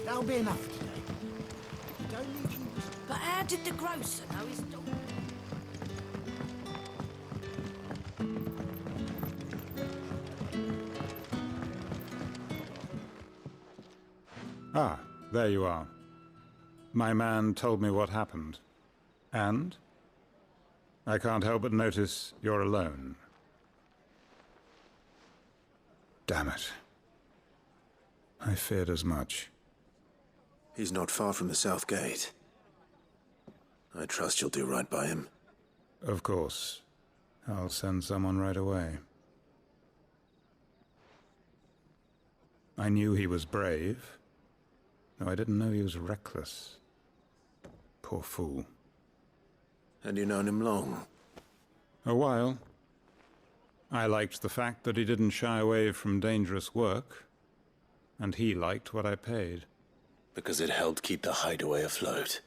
That'll be enough today. You don't need you. But how did the grocer know his dog? Ah, there you are. My man told me what happened. And? I can't help but notice you're alone. Damn it. I feared as much. He's not far from the South Gate. I trust you'll do right by him. Of course. I'll send someone right away. I knew he was brave, though I didn't know he was reckless. Poor fool. And you've known him long? A while. I liked the fact that he didn't shy away from dangerous work, and he liked what I paid. Because it helped keep the hideaway afloat.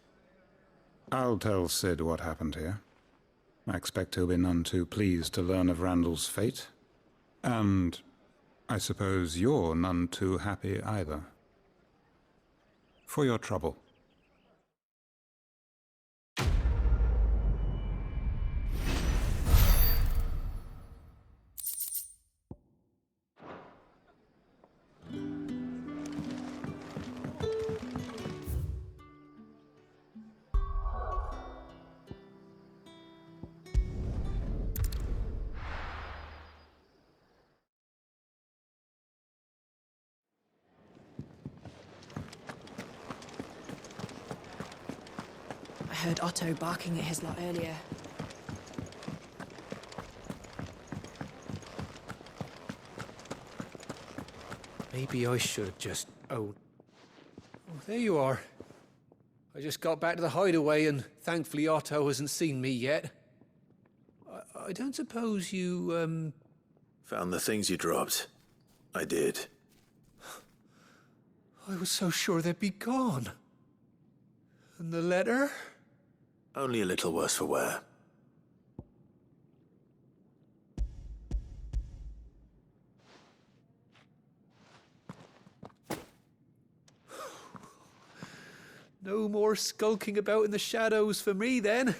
I'll tell Sid what happened here. I expect he'll be none too pleased to learn of Randall's fate. And I suppose you're none too happy either. For your trouble. I heard Otto barking at his lot earlier. Maybe I should just... Oh, there you are. I just got back to the hideaway and thankfully Otto hasn't seen me yet. I don't suppose you, Found the things you dropped. I did. I was so sure they'd be gone. And the letter? Only a little worse for wear. No more skulking about in the shadows for me, then.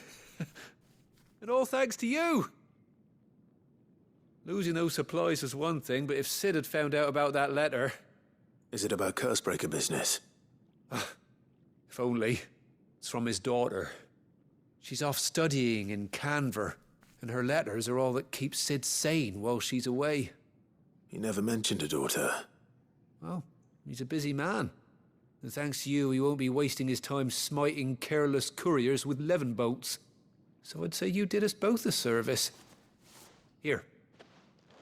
And all thanks to you. Losing those supplies was one thing, but if Sid had found out about that letter... Is it about Cursebreaker business? If only. It's from his daughter. She's off studying in Canver, and her letters are all that keeps Sid sane while she's away. He never mentioned a daughter. Well, he's a busy man. And thanks to you, he won't be wasting his time smiting careless couriers with levin bolts. So I'd say you did us both a service. Here,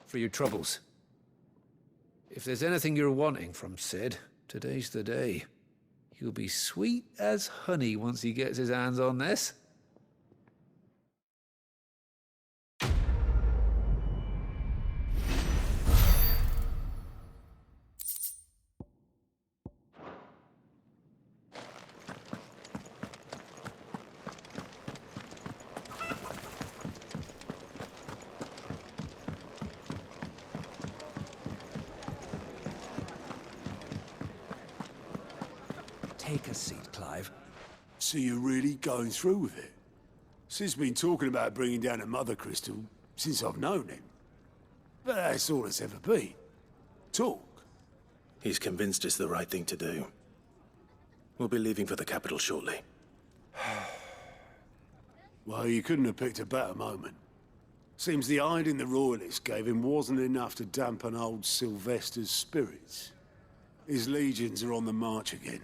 for your troubles. If there's anything you're wanting from Sid, today's the day. He'll be sweet as honey once he gets his hands on this. Take a seat, Clive. So you're really going through with it? Sid's been talking about bringing down a mother crystal since I've known him. But that's all it's ever been. Talk. He's convinced it's the right thing to do. We'll be leaving for the capital shortly. Well, you couldn't have picked a better moment. Seems the hiding the Royalists gave him wasn't enough to dampen old Sylvester's spirits. His legions are on the march again.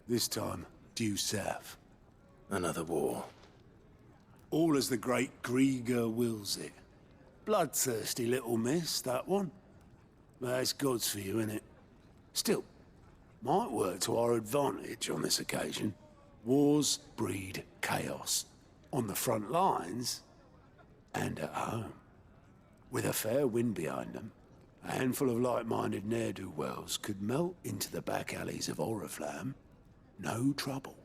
This time, due south. Another war. All as the great Grieger wills it. Bloodthirsty little miss, that one. That's God's for you, innit? Still, might work to our advantage on this occasion. Wars breed chaos. On the front lines and at home. With a fair wind behind them, a handful of like-minded ne'er-do-wells could melt into the back alleys of Oriflamme. No trouble.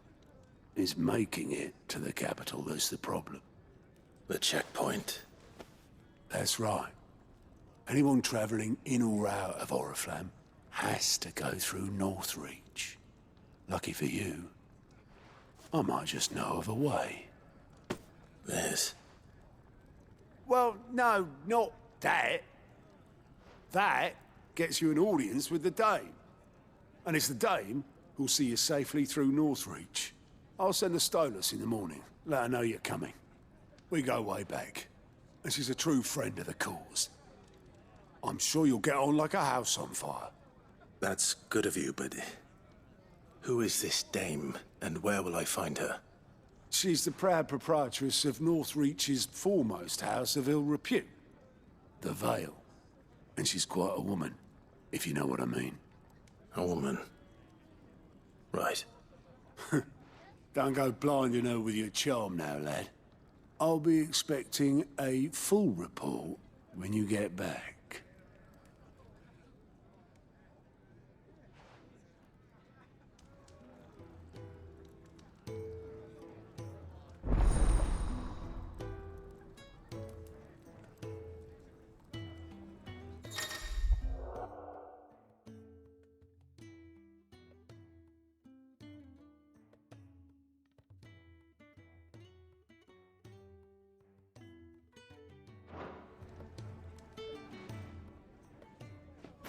It's making it to the capital that's the problem. The checkpoint. That's right. Anyone travelling in or out of Oriflamme has to go through Northreach. Lucky for you, I might just know of a way. This. Well, no, not that. That gets you an audience with the Dame. And it's the Dame who'll see you safely through Northreach. I'll send the Stolas in the morning, let her know you're coming. We go way back, and she's a true friend of the cause. I'm sure you'll get on like a house on fire. That's good of you, but who is this dame, and where will I find her? She's the proud proprietress of Northreach's foremost house of ill repute, the Vale. And she's quite a woman, if you know what I mean. A woman. Right. Don't go blinding her with your charm now, lad. I'll be expecting a full report when you get back.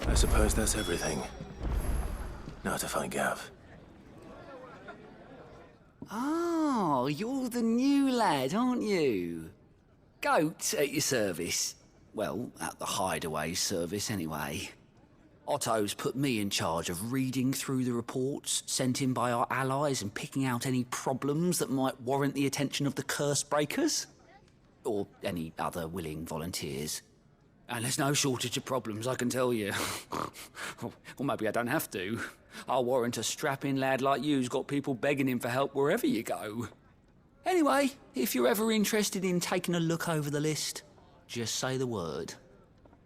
I suppose that's everything. Now to find Gav. Oh, you're the new lad, aren't you? Goat at your service. Well, at the hideaway service, anyway. Otto's put me in charge of reading through the reports sent in by our allies and picking out any problems that might warrant the attention of the curse breakers. Or any other willing volunteers. And there's no shortage of problems, I can tell you. Or maybe I don't have to. I'll warrant a strapping lad like you's got people begging him for help wherever you go. Anyway, if you're ever interested in taking a look over the list, just say the word.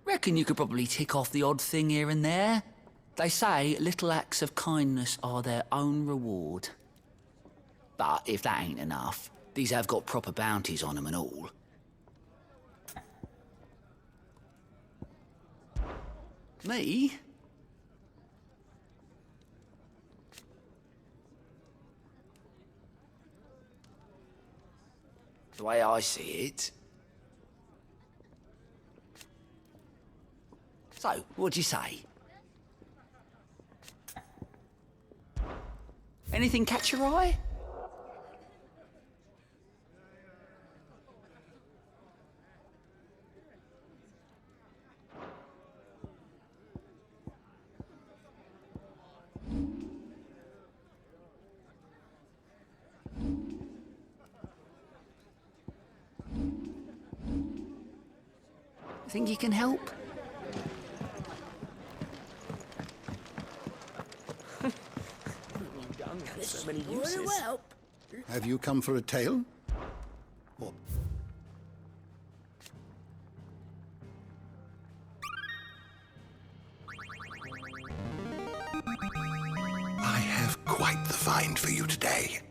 Reckon you could probably tick off the odd thing here and there. They say little acts of kindness are their own reward. But if that ain't enough, these have got proper bounties on them and all. Me? The way I see it. So, what'd you say? Anything catch your eye? Think you can help? So many uses. Help. Have you come for a tale? What? I have quite the find for you today.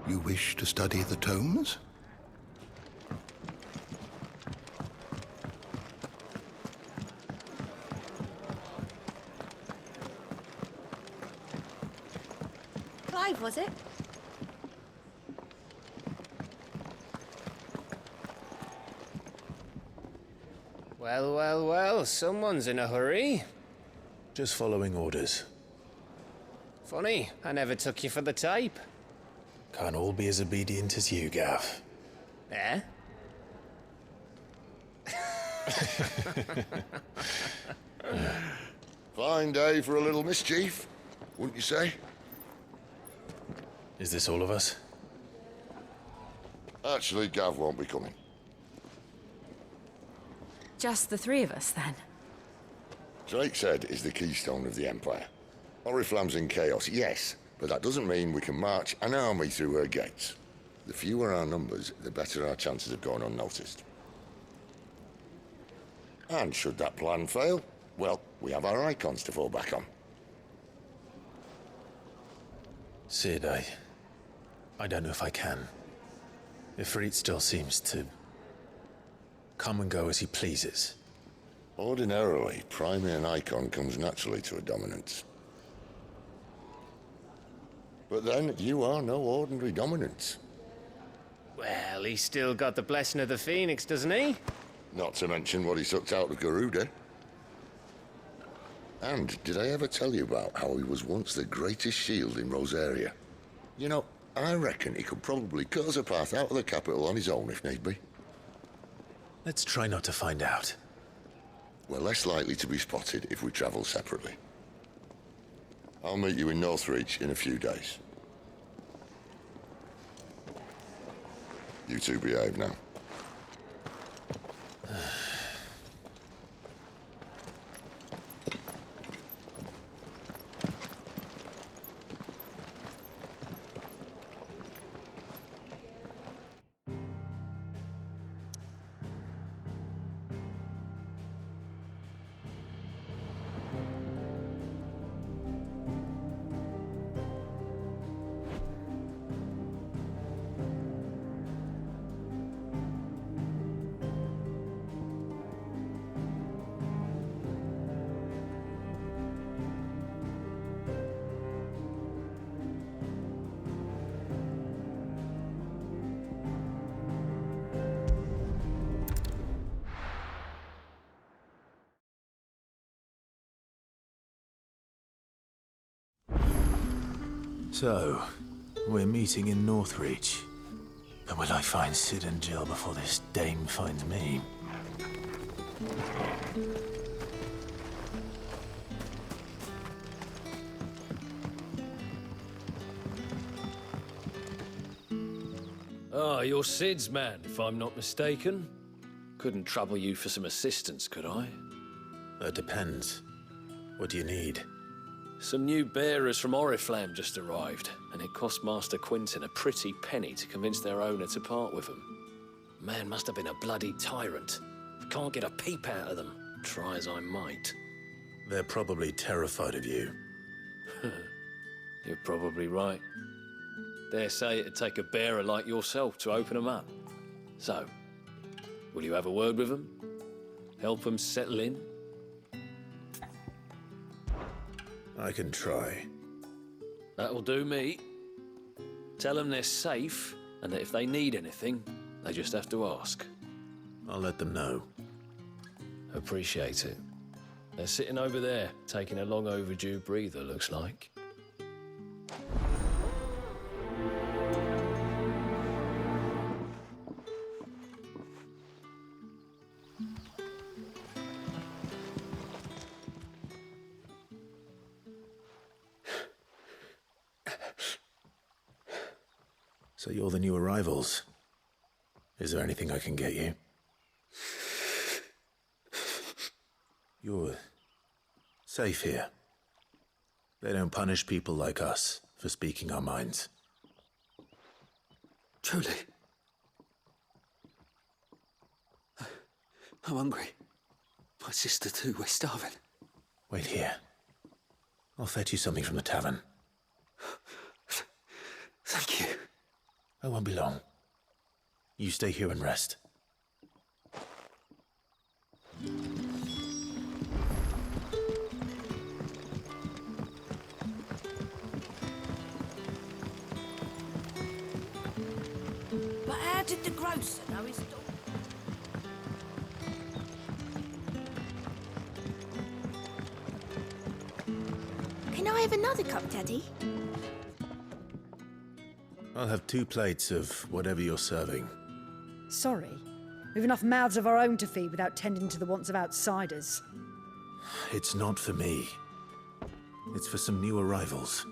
You wish to study the tomes? Clive, was it? Well, well, well, someone's in a hurry. Just following orders. Funny, I never took you for the type. Can't all be as obedient as you, Gav. Eh? Fine day for a little mischief, wouldn't you say? Is this all of us? Actually, Gav won't be coming. Just the three of us, then? Drake's Head is the keystone of the Empire. Oriflamme's in chaos, yes, but that doesn't mean we can march an army through her gates. The fewer our numbers, the better our chances of going unnoticed. And should that plan fail, well, we have our Eikons to fall back on. Sid, I don't know if I can. Ifrit still seems to come and go as he pleases. Ordinarily, priming an Eikon comes naturally to a dominance. But then, you are no ordinary dominance. Well, he's still got the blessing of the Phoenix, doesn't he? Not to mention what he sucked out of Garuda. And did I ever tell you about how he was once the greatest shield in Rosaria? You know, I reckon he could probably cut us a path out of the capital on his own if need be. Let's try not to find out. We're less likely to be spotted if we travel separately. I'll meet you in Northreach in a few days. You two behave now. So, we're meeting in Northreach. But will I find Sid and Jill before this dame finds me? Ah, you're Sid's man, if I'm not mistaken. Couldn't trouble you for some assistance, could I? That depends. What do you need? Some new bearers from Oriflamme just arrived, and it cost Master Quinton a pretty penny to convince their owner to part with them. Man must have been a bloody tyrant. Can't get a peep out of them, try as I might. They're probably terrified of you. You're probably right. Dare say it'd take a bearer like yourself to open them up. So, will you have a word with them? Help them settle in? I can try. That'll do me. Tell them they're safe, and that if they need anything, they just have to ask. I'll let them know. Appreciate it. They're sitting over there, taking a long overdue breather, looks like. So you're the new arrivals. Is there anything I can get you? You're safe here. They don't punish people like us for speaking our minds. Truly. I'm hungry. My sister too, we're starving. Wait here. I'll fetch you something from the tavern. Thank you. I won't be long. You stay here and rest. But how did the grocer know his dog? Can I have another cup, Daddy? I'll have 2 plates of whatever you're serving. Sorry. We've enough mouths of our own to feed without tending to the wants of outsiders. It's not for me. It's for some new arrivals.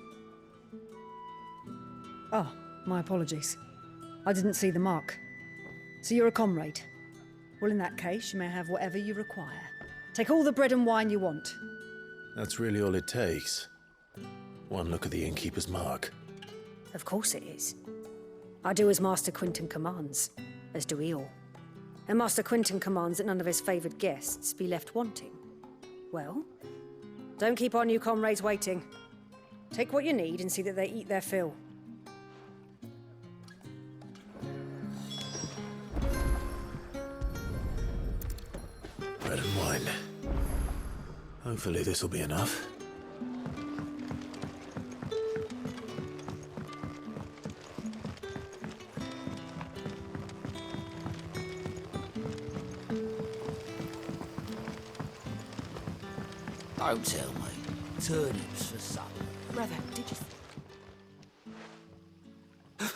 Oh, my apologies. I didn't see the mark. So you're a comrade? Well, in that case, you may have whatever you require. Take all the bread and wine you want. That's really all it takes. One look at the innkeeper's mark. Of course it is. I do as Master Quinton commands, as do we all. And Master Quinton commands that none of his favoured guests be left wanting. Well, don't keep our new comrades waiting. Take what you need and see that they eat their fill. Bread and wine. Hopefully this will be enough. Don't tell me. Turnips for supper. Brother, did you...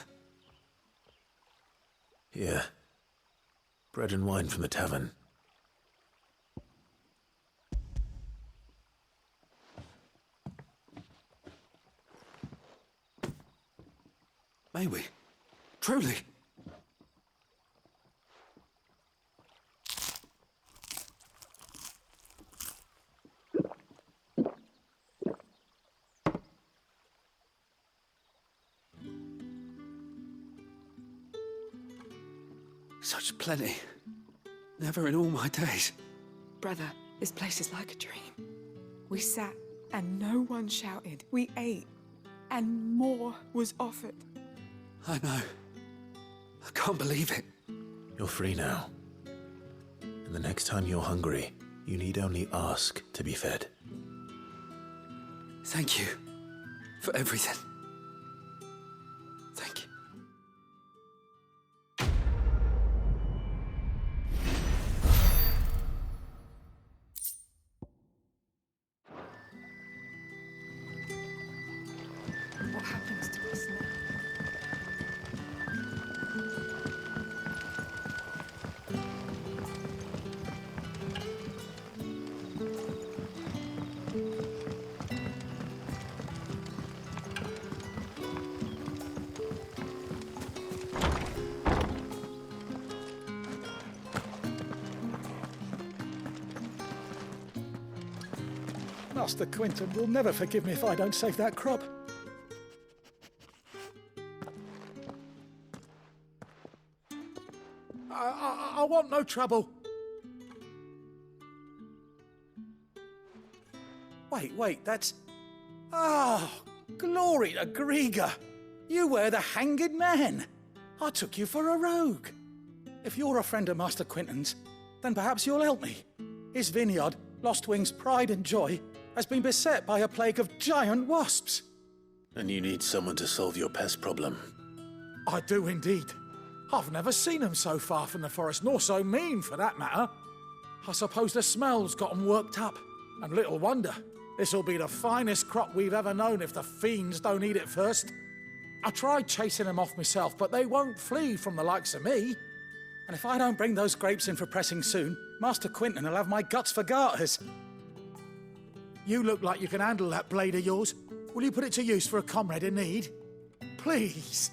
Here. Bread and wine from the tavern. May we? Truly? Such plenty. Never in all my days. Brother, this place is like a dream. We sat and no one shouted. We ate and more was offered. I know. I can't believe it. You're free now. And the next time you're hungry, you need only ask to be fed. Thank you for everything. Thank you. What happens to us now? Master Quinton will never forgive me if I don't save that crop. I want no trouble. Wait, that's... Oh, glory to Grieger. You were the hanged man. I took you for a rogue. If you're a friend of Master Quinton's, then perhaps you'll help me. His vineyard, Lostwing's pride and joy, has been beset by a plague of giant wasps. And you need someone to solve your pest problem. I do indeed. I've never seen them so far from the forest, nor so mean, for that matter. I suppose the smell's got them worked up. And little wonder. This'll be the finest crop we've ever known if the fiends don't eat it first. I tried chasing them off myself, but they won't flee from the likes of me. And if I don't bring those grapes in for pressing soon, Master Quinton will have my guts for garters. You look like you can handle that blade of yours. Will you put it to use for a comrade in need? Please,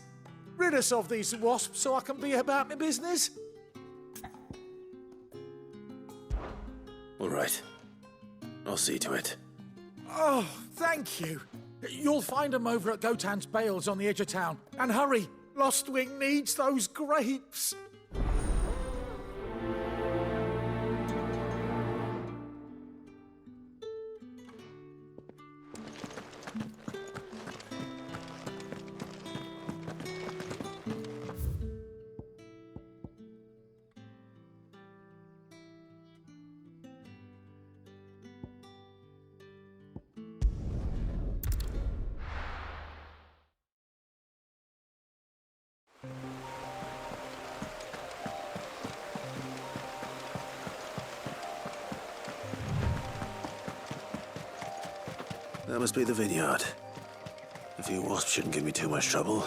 rid us of these wasps so I can be about my business. All right. I'll see to it. Oh, thank you. You'll find them over at Gotan's Bales on the edge of town. And hurry, Lostwing needs those grapes. That must be the vineyard. A few wasps shouldn't give me too much trouble.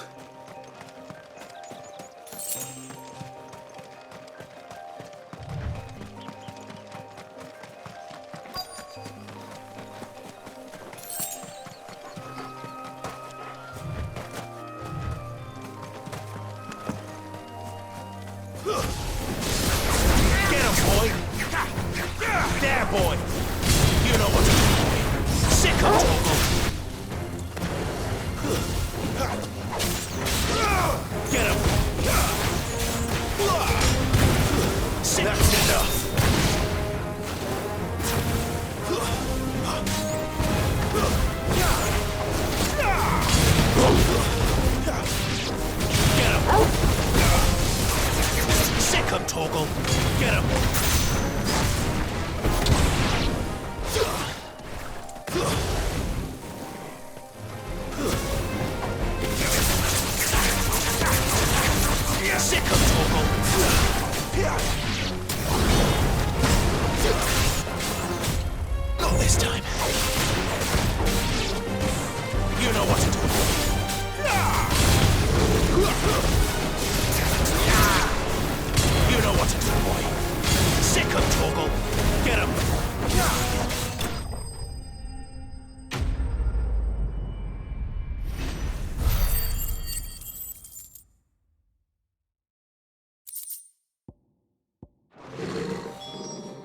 Get Torgal! Get him! Sick of Torgal! Not this time. You know what to do. You know what to do, boy. Sick of Torgal. Get him.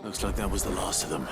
Looks like that was the last of them.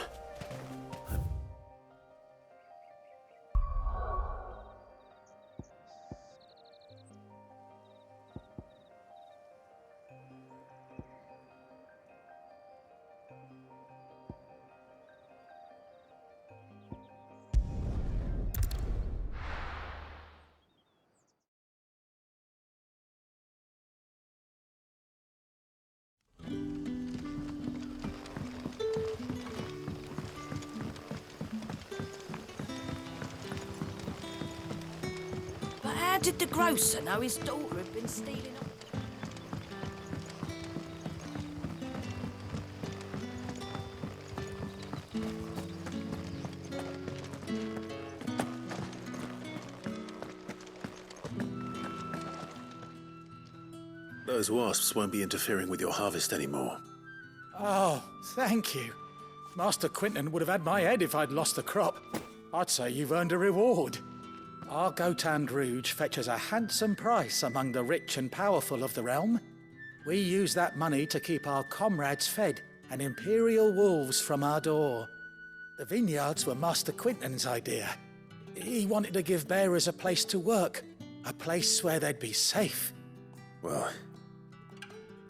How did the grocer know his daughter had been stealing up? Those wasps won't be interfering with your harvest anymore. Oh, thank you. Master Quinton would have had my head if I'd lost the crop. I'd say you've earned a reward. Our Gotand Rouge fetches a handsome price among the rich and powerful of the realm. We use that money to keep our comrades fed and imperial wolves from our door. The vineyards were Master Quinton's idea. He wanted to give bearers a place to work, a place where they'd be safe. Well,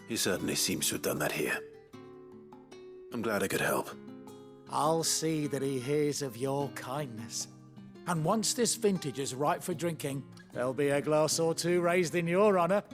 he certainly seems to have done that here. I'm glad I could help. I'll see that he hears of your kindness. And once this vintage is ripe for drinking, there'll be a glass or two raised in your honor.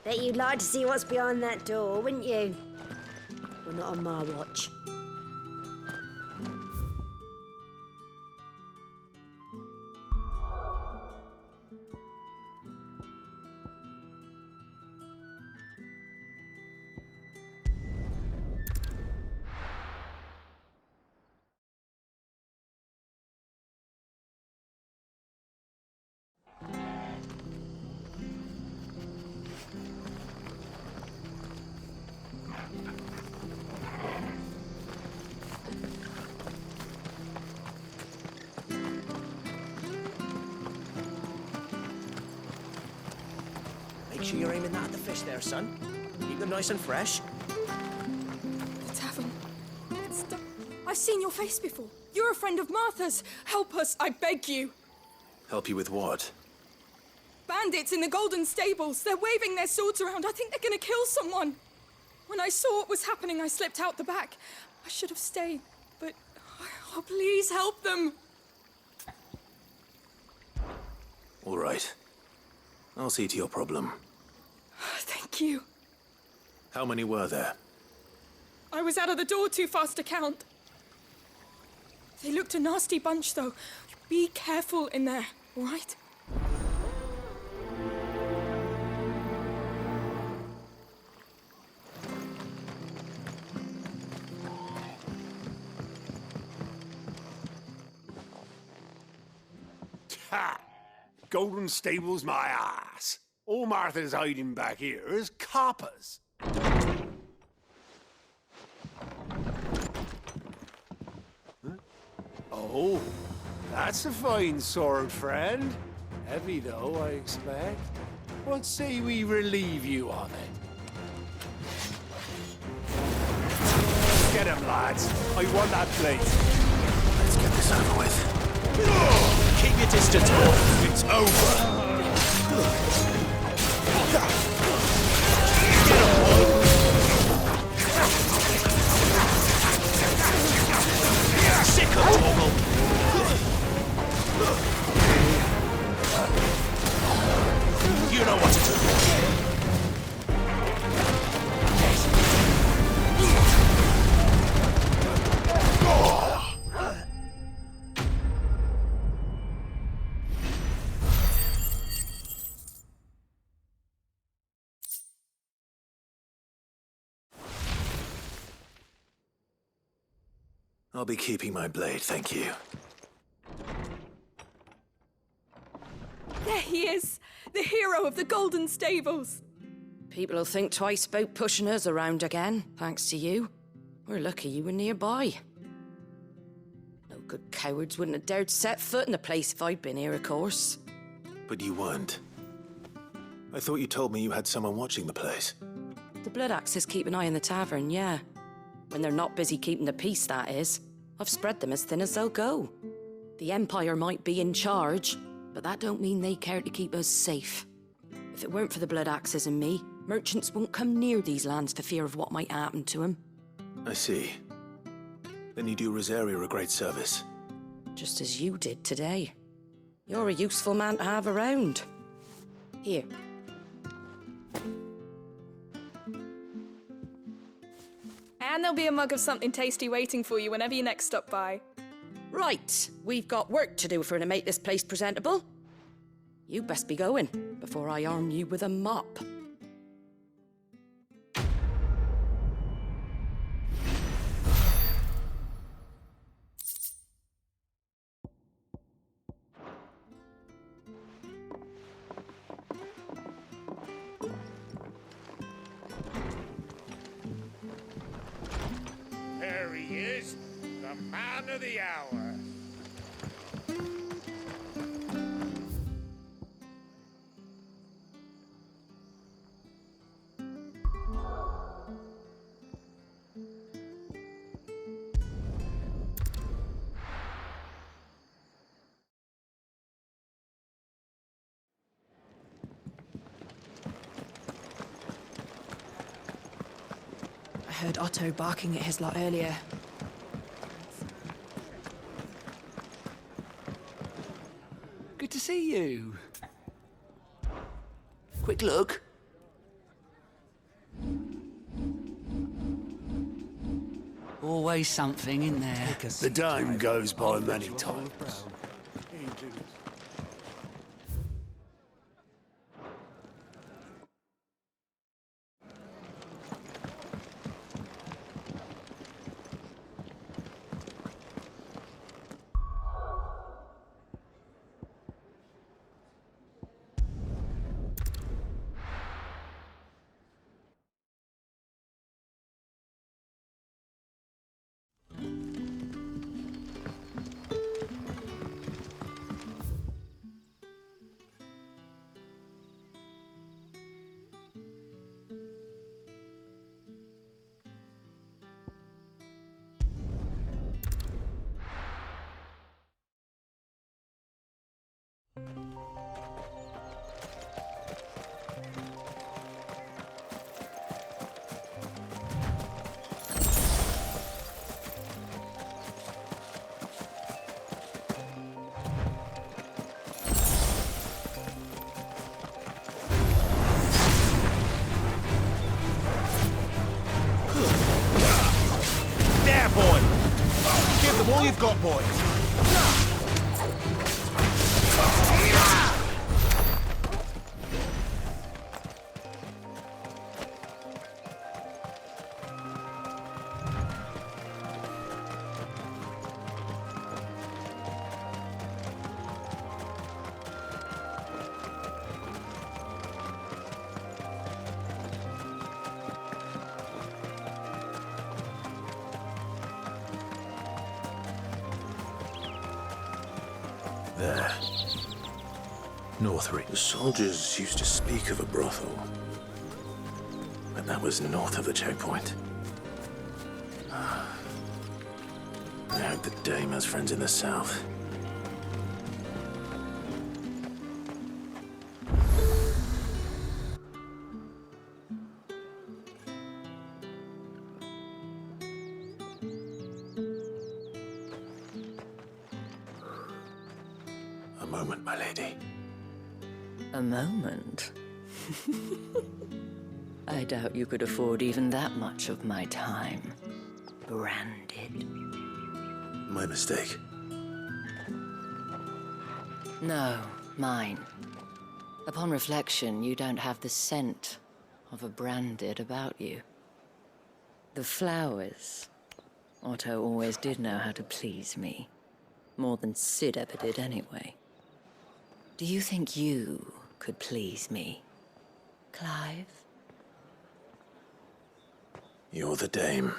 Bet you'd like to see what's behind that door, wouldn't you? Well, not on my watch. Make sure you're aiming that at the fish there, son. Keep them nice and fresh. The tavern. I've seen your face before. You're a friend of Martha's. Help us, I beg you. Help you with what? Bandits in the Golden Stables. They're waving their swords around. I think they're gonna kill someone. When I saw what was happening, I slipped out the back. I should have stayed, but... Oh, please help them. All right. I'll see to your problem. Thank you. How many were there? I was out of the door too fast to count. They looked a nasty bunch, though. Be careful in there, all right? Ha! Golden Stables my ass. All Martha's hiding back here is coppers. Huh? Oh, that's a fine sword, friend. Heavy, though, I expect. What say we relieve you on it? Get him, lads. I want that plate. Let's get this over with. Keep your distance, boy. It's over. Get him, boy. Sick of Torgal. You know what to do. I'll be keeping my blade, thank you. There he is! The hero of the Golden Stables! People will think twice about pushing us around again, thanks to you. We're lucky you were nearby. No good cowards wouldn't have dared set foot in the place if I'd been here, of course. But you weren't. I thought you told me you had someone watching the place. The Blood Axes keep an eye on the tavern, yeah. When they're not busy keeping the peace, that is. I've spread them as thin as they'll go. The Empire might be in charge, but that don't mean they care to keep us safe. If it weren't for the Blood Axes and me, merchants won't come near these lands for fear of what might happen to them. I see. Then you do Rosaria a great service. Just as you did today. You're a useful man to have around. Here. And there'll be a mug of something tasty waiting for you whenever you next stop by. Right, we've got work to do for to make this place presentable. You best be going, before I arm you with a mop. There he is, the man of the hour. I heard Otto barking at his lot earlier. Good to see you. Quick look. Always something in there. The dome goes by many times. There, boy! Give them all you've got, boys! There. Northry. The soldiers used to speak of a brothel. But that was north of the checkpoint. I hope the dame has friends in the south. A moment, my lady. A moment? I doubt you could afford even that much of my time. Branded. My mistake. No, mine. Upon reflection, you don't have the scent of a branded about you. The flowers. Otto always did know how to please me. More than Sid ever did anyway. Do you think you could please me, Clive? You're the dame.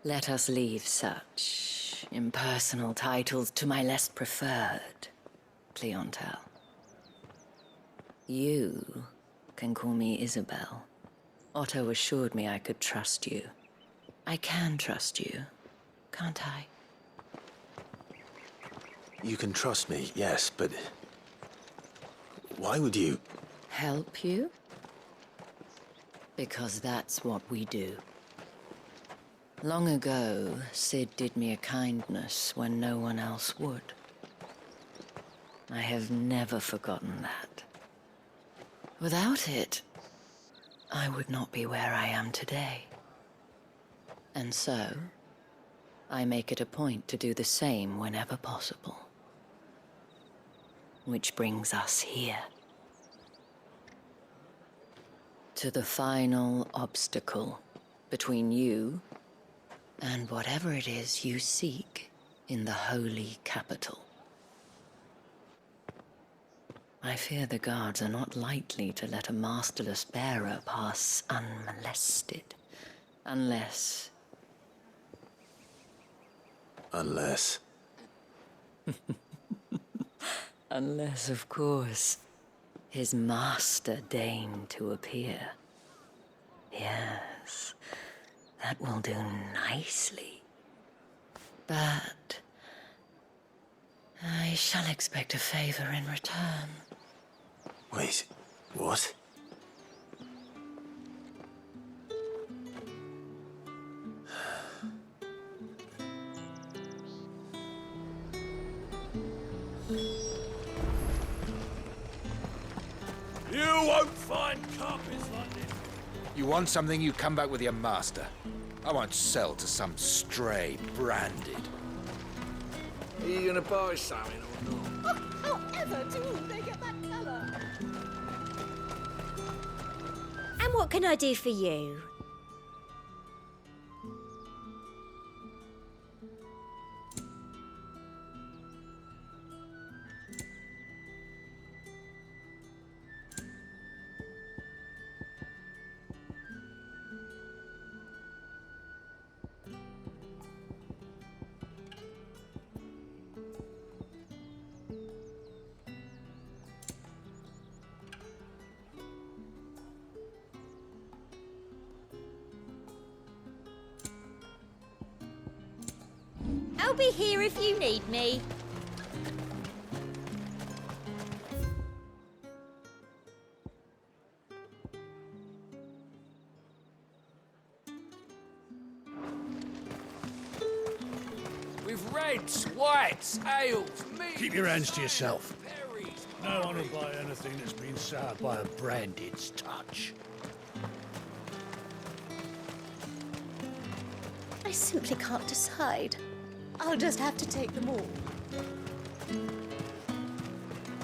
Let us leave such impersonal titles to my less preferred clientele. You can call me Isabel. Otto assured me I could trust you. I can trust you, can't I? You can trust me, yes, but... why would you? Help you? Because that's what we do. Long ago, Sid did me a kindness when no one else would. I have never forgotten that. Without it, I would not be where I am today. And so, I make it a point to do the same whenever possible. Which brings us here. To the final obstacle between you and whatever it is you seek in the holy capital. I fear the guards are not likely to let a masterless bearer pass unmolested. Unless... Unless... Unless, of course, his master deigned to appear. Yes, that will do nicely. But I shall expect a favor in return. Wait, what? You won't find carpets like this. You want something, you come back with your master. I won't sell to some stray branded. Are you gonna buy something or not? However do they get that colour? And what can I do for you? I'll be here if you need me. With reds, whites, ales, meats... Keep your hands to yourself. No one will buy anything that's been soured by a branded's touch. I simply can't decide. I'll just have to take them all.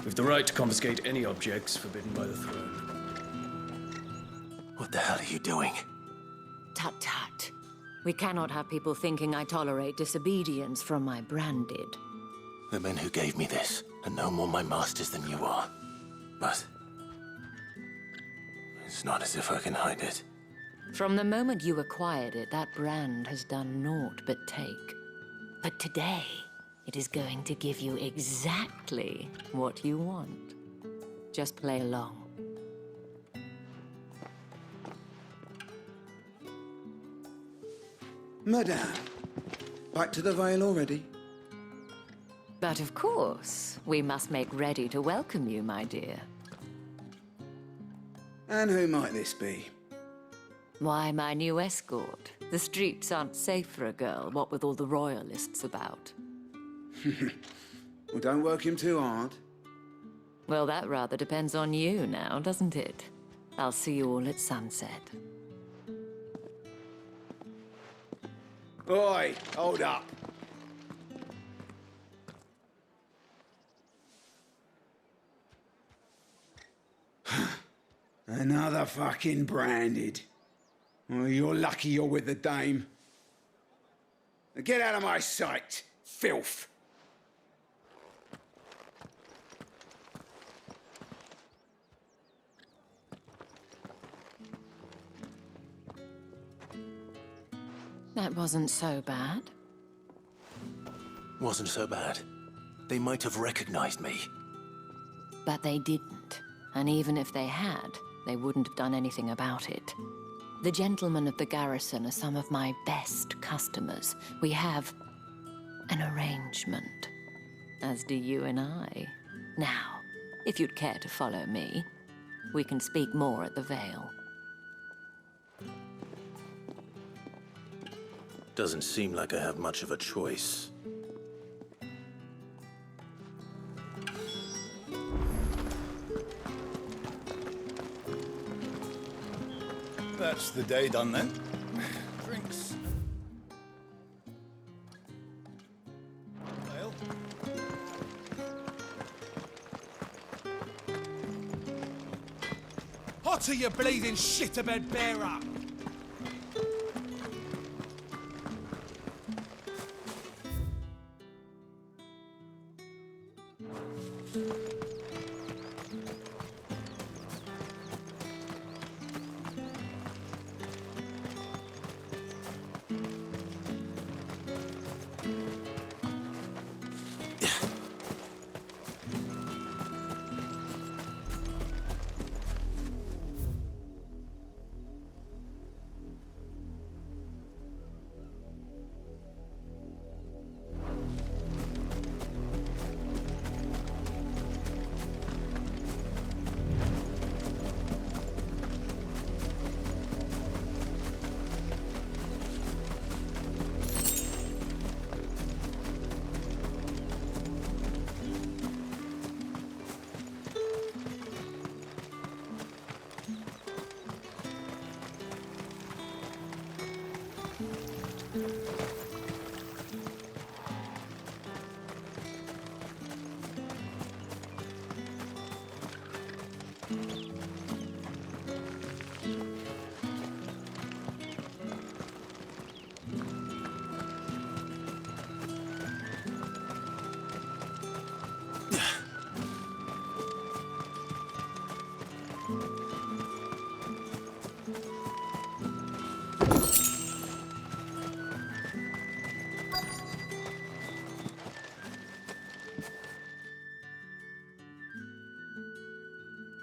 We've the right to confiscate any objects forbidden by the throne. What the hell are you doing? Tut tut. We cannot have people thinking I tolerate disobedience from my branded. The men who gave me this are no more my masters than you are. But... it's not as if I can hide it. From the moment you acquired it, that brand has done naught but take. But today, it is going to give you exactly what you want. Just play along. Madame, back to the Vale already? But of course, we must make ready to welcome you, my dear. And who might this be? Why, my new escort. The streets aren't safe for a girl, what with all the royalists about. Well, don't work him too hard. Well, that rather depends on you now, doesn't it? I'll see you all at sunset. Oi, hold up. Another fucking branded. Well, you're lucky you're with the dame. Now get out of my sight, filth. That wasn't so bad. Wasn't so bad. They might have recognized me. But they didn't. And even if they had, they wouldn't have done anything about it. The gentlemen of the garrison are some of my best customers. We have an arrangement, as do you and I. Now, if you'd care to follow me, we can speak more at the Vale. Doesn't seem like I have much of a choice. That's the day done then. Drinks. Ale. Hotter, you bleeding shit-a-bed bearer!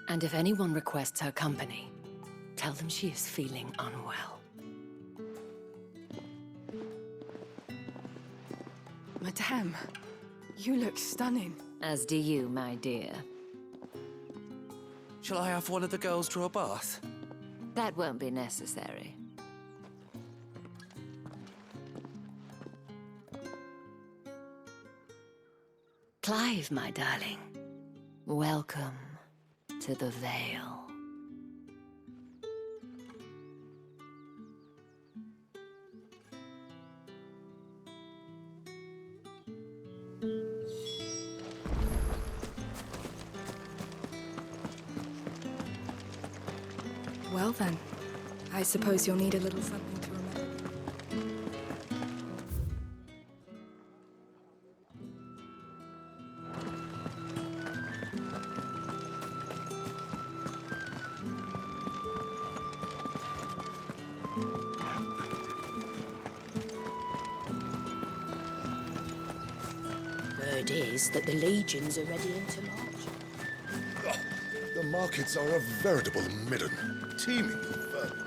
And if anyone requests her company, tell them she is feeling unwell. Madame, you look stunning. As do you, my dear. Shall I have one of the girls draw a bath? That won't be necessary. Clive, my darling. Welcome to the Vale. Well then, I suppose you'll need a little something to remember. Word is that the legions are ready into march. The markets are a veritable midden, teeming with vermin.